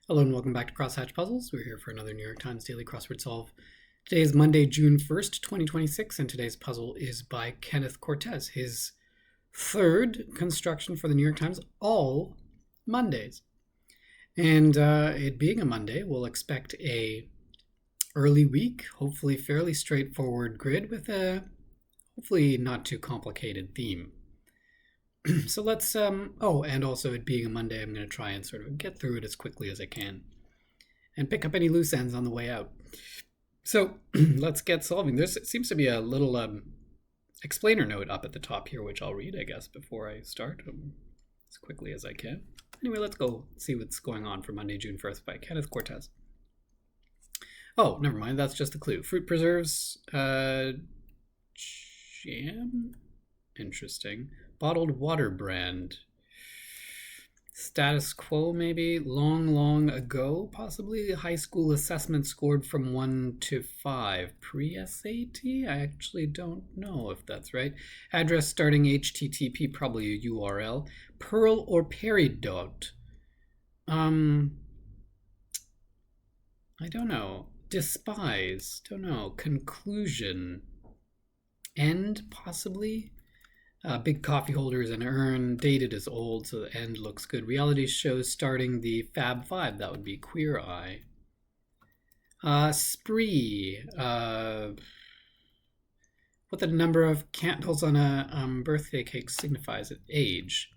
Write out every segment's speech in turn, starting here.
Hello and welcome back to Crosshatch Puzzles. We're here for another New York Times Daily Crossword Solve. Today is Monday, June 1st, 2026, and today's puzzle is by Kenneth Cortes, his third construction for the New York Times, all Mondays. And it being a Monday, we'll expect a early week, hopefully fairly straightforward grid with a hopefully not too complicated theme. So let's, and also it being a Monday, I'm going to try and sort of get through it as quickly as I can and pick up any loose ends on the way out. So let's get solving. There seems to be a little explainer note up at the top here, which I'll read, I guess, before I start as quickly as I can. Anyway, let's go see what's going on for Monday, June 1st by Kenneth Cortes. Oh, never mind. That's just the clue. Fruit preserves, jam? Interesting. Bottled water brand. Status quo, maybe. Long ago, possibly. High school assessment scored from 1 to 5. Pre-SAT? I actually don't know if that's right. Address starting HTTP, probably a URL. Pearl or peridot? I don't know. Despise. Don't know. Conclusion. End, possibly. Big coffee holders and urn, dated as old, so the end looks good. Reality shows starting the Fab Five, that would be Queer Eye. Spree, what the number of candles on a birthday cake signifies at age.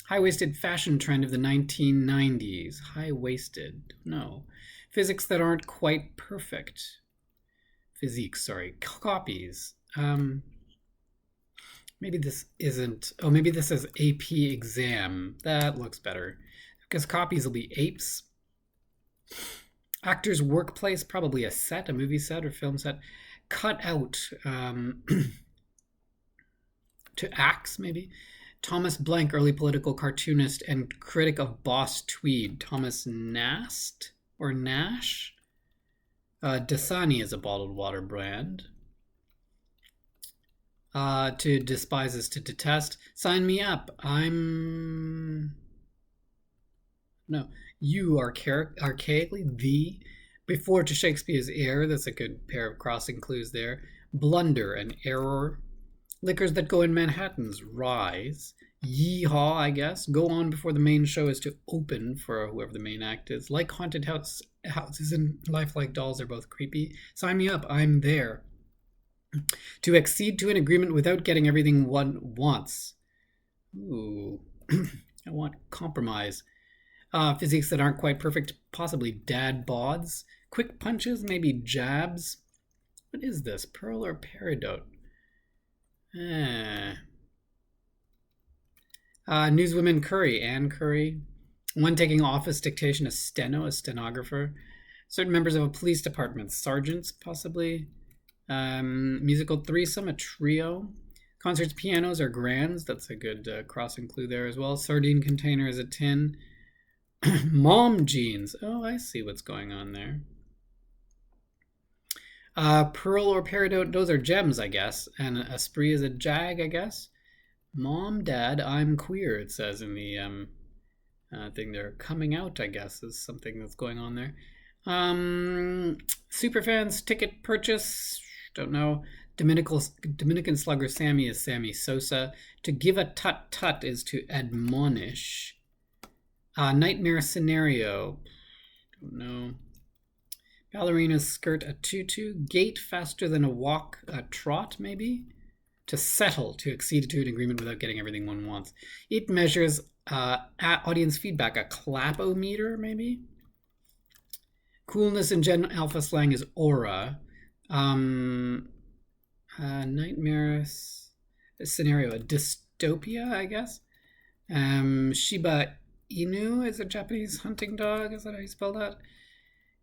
High-waisted fashion trend of the 1990s. High-waisted, no. Physics that aren't quite perfect. Physique, sorry. Copies. Maybe this isn't... Oh, maybe this is AP exam. That looks better. Because copies will be apes. Actor's workplace, probably a set, a movie set or film set. Cut out. To axe, maybe. Thomas Blank, early political cartoonist and critic of Boss Tweed. Thomas Nast or Nash? Dasani is a bottled water brand. To despise is to detest. Sign me up. You are archaically the. Before to Shakespeare's heir. That's a good pair of crossing clues there. Blunder and error. Liquors that go in Manhattans. Rise. Yeehaw, I guess. Go on before the main show is to open for whoever the main act is. Like haunted houses and lifelike dolls are both creepy. Sign me up. I'm there. To accede to an agreement without getting everything one wants. Ooh, I want compromise. Physiques that aren't quite perfect, possibly dad bods. Quick punches, maybe jabs. What is this, pearl or peridot? Newswoman Curry, Ann Curry. One taking office dictation, a stenographer. Certain members of a police department, sergeants, possibly. Musical threesome, a trio. Concerts, pianos, or grands. That's a good crossing clue there as well. Sardine container is a tin. Mom jeans. Oh, I see what's going on there. Pearl or peridot, those are gems, I guess. And a spree is a jag, I guess. Mom, dad, I'm queer, it says in the thing there. Coming out, I guess, is something that's going on there. Superfans, ticket purchase. Don't know. Dominican slugger Sammy is Sammy Sosa. To give a tut-tut is to admonish. Nightmare scenario. Don't know. Ballerina's skirt, a tutu. Gait faster than a walk, a trot, maybe. To settle, to accede to an agreement without getting everything one wants. It measures audience feedback, a clapometer, maybe. Coolness in Gen Alpha slang is aura. Nightmare scenario, a dystopia, I guess. Shiba Inu is a Japanese hunting dog. Is that how you spell that?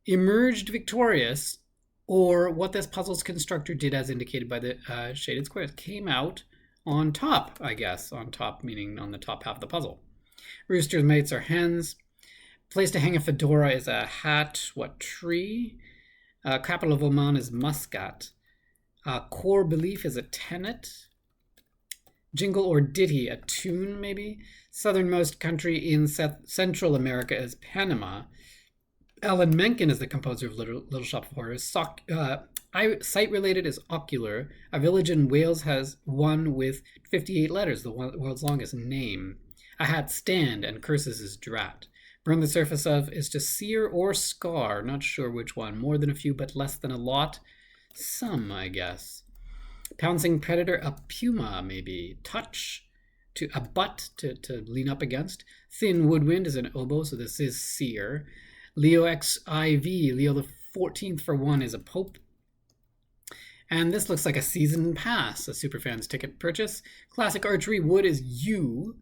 Emerged victorious, or what this puzzle's constructor did as indicated by the shaded squares. Came out on top, I guess. On top meaning on the top half of the puzzle. Rooster's mates are hens. Place to hang a fedora is a hat. What tree? Capital of Oman is Muscat. Core belief is a tenet. Jingle or ditty, a tune maybe. Southernmost country in Central America is Panama. Alan Menken is the composer of Little Shop of Horrors. Site-related is Ocular. A village in Wales has one with 58 letters, the world's longest name. A hat stand, and curses is drat. Burn the surface of is to sear or scar, not sure which one. More than a few, but less than a lot. Some, I guess. Pouncing predator, a puma, maybe. Touch, to a butt, to lean up against. Thin woodwind is an oboe, so this is sear. Leo XIV, Leo the 14th for one, is a pope. And this looks like a season pass, a superfan's ticket purchase. Classic archery wood is U.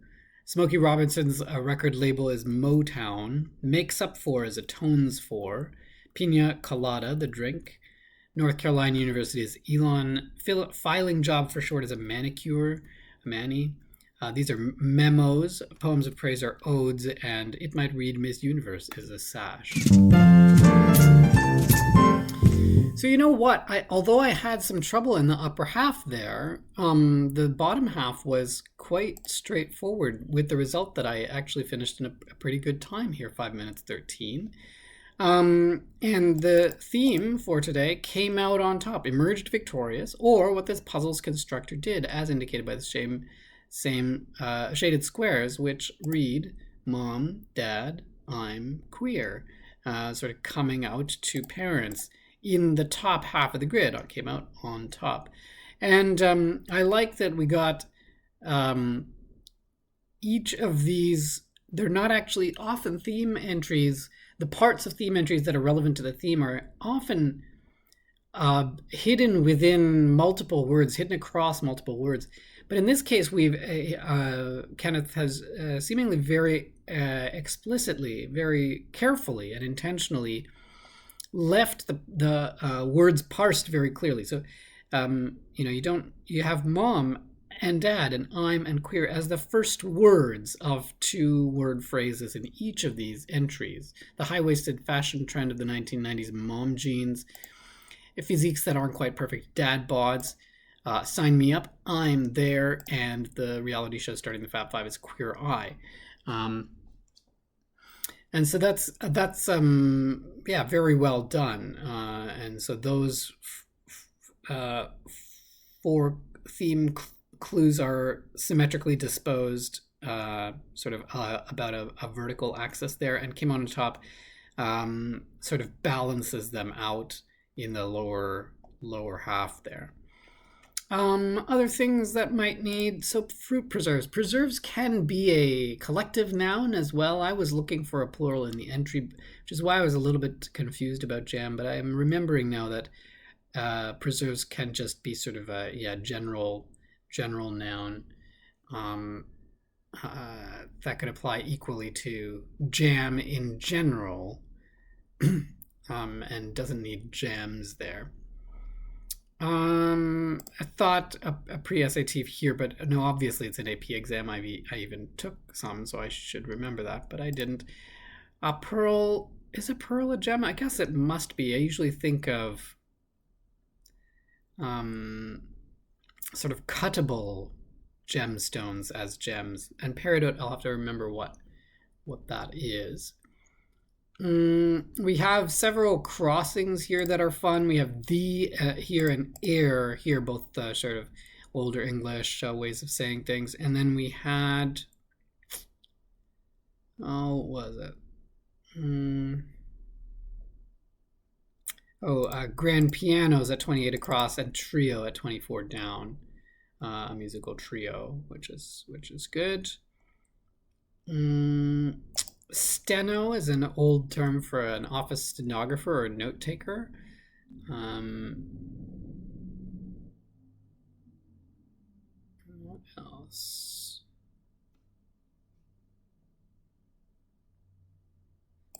Smokey Robinson's record label is Motown. Makes Up For is Atones For. Pina Colada, the drink. North Carolina University is Elon. Filing job for short is a manicure, a mani. These are memos. Poems of praise are odes, and It Might Read Miss Universe is a sash. So you know what? Although I had some trouble in the upper half there, the bottom half was quite straightforward, with the result that I actually finished in a pretty good time here, 5 minutes 13. And the theme for today came out on top, emerged victorious, or what this puzzle's constructor did, as indicated by the same shaded squares, which read Mom, Dad, I'm queer, sort of coming out to parents in the top half of the grid. It came out on top. And I like that we got each of these. They're not actually often theme entries. The parts of theme entries that are relevant to the theme are often hidden within multiple words, hidden across multiple words. But in this case, Kenneth has seemingly very explicitly, very carefully and intentionally left the words parsed very clearly. So, you have mom and dad and I'm and queer as the first words of 2-word phrases in each of these entries. The high-waisted fashion trend of the 1990s, mom jeans, physiques that aren't quite perfect, dad bods, sign me up, I'm there, and the reality show starting the Fab Five is Queer Eye. And so that's very well done. And so those 4 theme clues are symmetrically disposed, sort of about a vertical axis there, and came on top, sort of balances them out in the lower half there. Other things that might need, so fruit preserves. Preserves can be a collective noun as well. I was looking for a plural in the entry, which is why I was a little bit confused about jam, but I am remembering now that preserves can just be sort of a general noun that could apply equally to jam in general, and doesn't need jams there. I thought a pre-SAT here, but no, obviously it's an AP exam. I even took some, so I should remember that, but I didn't. Is a pearl a gem? I guess it must be. I usually think of sort of cuttable gemstones as gems, and peridot, I'll have to remember what that is. We have several crossings here that are fun. We have the here and air here, both sort of older English ways of saying things. And then we had, what was it? Grand pianos at 28 across and trio at 24 down. A musical trio, which is good. Steno is an old term for an office stenographer or note taker. What else?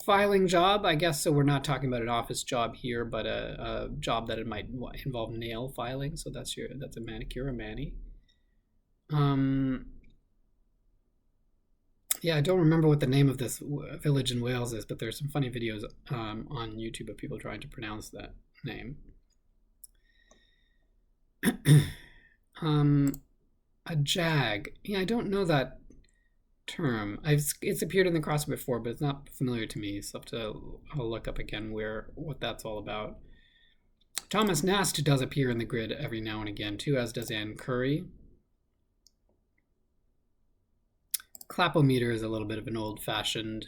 Filing job, I guess, so we're not talking about an office job here, but a job that it might involve nail filing. So that's a manicure, a mani. Yeah, I don't remember what the name of this village in Wales is, but there's some funny videos on YouTube of people trying to pronounce that name. A jag. Yeah, I don't know that term. It's appeared in the crossword before, but it's not familiar to me, so I'll look up again what that's all about. Thomas Nast does appear in the grid every now and again too, as does Ann Curry. Clapometer is a little bit of an old-fashioned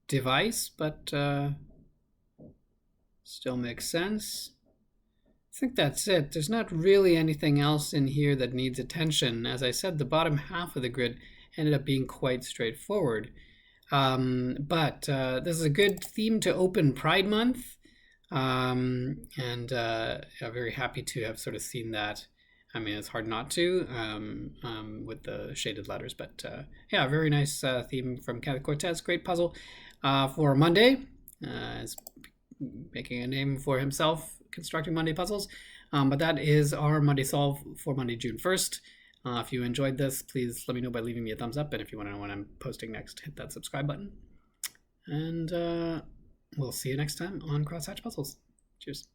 device, but still makes sense. I think that's it. There's not really anything else in here that needs attention. As I said, the bottom half of the grid ended up being quite straightforward. But this is a good theme to open Pride Month. I'm very happy to have sort of seen that. I mean, it's hard not to with the shaded letters, but yeah, very nice theme from Kenneth Cortes. Great puzzle for Monday. Is making a name for himself, constructing Monday puzzles. But that is our Monday solve for Monday, June 1st. If you enjoyed this, please let me know by leaving me a thumbs up. And if you want to know when I'm posting next, hit that subscribe button. And we'll see you next time on Crosshatch Puzzles. Cheers.